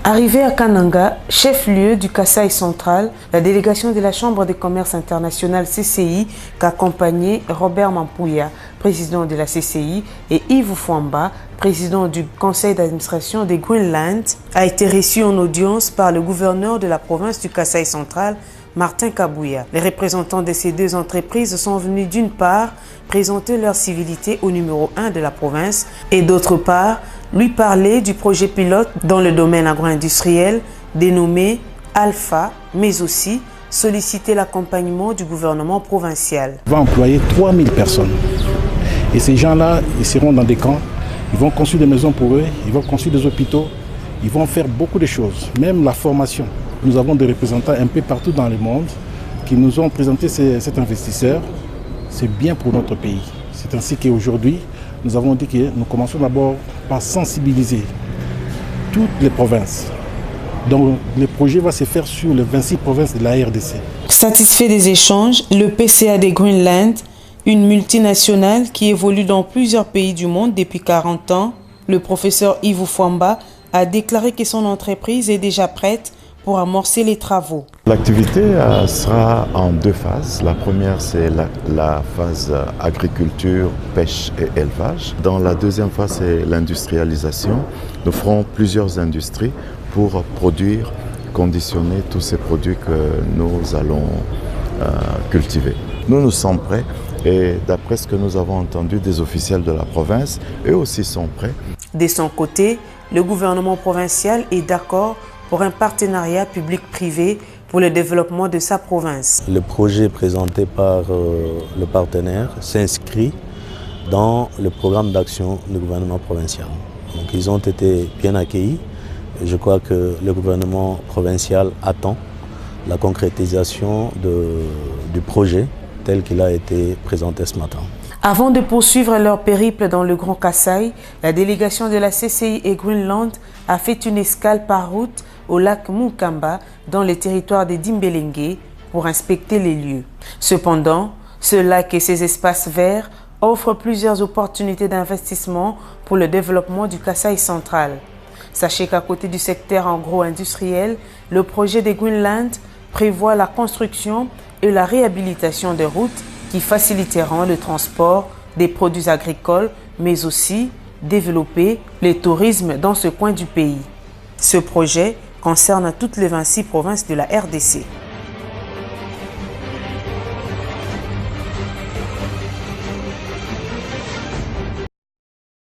Arrivée à Kananga, chef-lieu du Kasaï central, la délégation de la Chambre de commerce internationale CCI qu'accompagnait Robert Mampouya, président de la CCI, et Yves Fwamba, président du conseil d'administration des Greenland, a été reçue en audience par le gouverneur de la province du Kasaï central, Martin Kabouya. Les représentants de ces deux entreprises sont venus d'une part présenter leur civilité au numéro 1 de la province et d'autre part lui parler du projet pilote dans le domaine agro-industriel dénommé Alpha, mais aussi solliciter l'accompagnement du gouvernement provincial. On va employer 3000 personnes et ces gens-là, ils seront dans des camps, ils vont construire des maisons pour eux, ils vont construire des hôpitaux, ils vont faire beaucoup de choses, même la formation. Nous avons des représentants un peu partout dans le monde qui nous ont présenté cet investisseur. C'est bien pour notre pays. C'est ainsi qu'aujourd'hui, nous avons dit que nous commençons d'abord par sensibiliser toutes les provinces. Donc le projet va se faire sur les 26 provinces de la RDC. Satisfait des échanges, le PCA des Greenland, une multinationale qui évolue dans plusieurs pays du monde depuis 40 ans, le professeur Yves Fwamba a déclaré que son entreprise est déjà prête pour amorcer les travaux. L'activité sera en deux phases. La première, c'est la phase agriculture, pêche et élevage. Dans la deuxième phase, c'est l'industrialisation. Nous ferons plusieurs industries pour produire, conditionner tous ces produits que nous allons cultiver. Nous sommes prêts et d'après ce que nous avons entendu des officiels de la province, eux aussi sont prêts. De son côté, le gouvernement provincial est d'accord pour un partenariat public-privé pour le développement de sa province. Le projet présenté par le partenaire s'inscrit dans le programme d'action du gouvernement provincial. Donc, ils ont été bien accueillis. Je crois que le gouvernement provincial attend la concrétisation du projet tel qu'il a été présenté ce matin. Avant de poursuivre leur périple dans le Grand Kasaï, la délégation de la CCI et Greenland a fait une escale par route au lac Mukamba dans le territoire de Dimbelenge pour inspecter les lieux. Cependant, ce lac et ses espaces verts offrent plusieurs opportunités d'investissement pour le développement du Kasaï central. Sachez qu'à côté du secteur agro-industriel, le projet de Greenland prévoit la construction et la réhabilitation de routes qui faciliteront le transport des produits agricoles, mais aussi développer le tourisme dans ce coin du pays. Ce projet concerne toutes les 26 provinces de la RDC.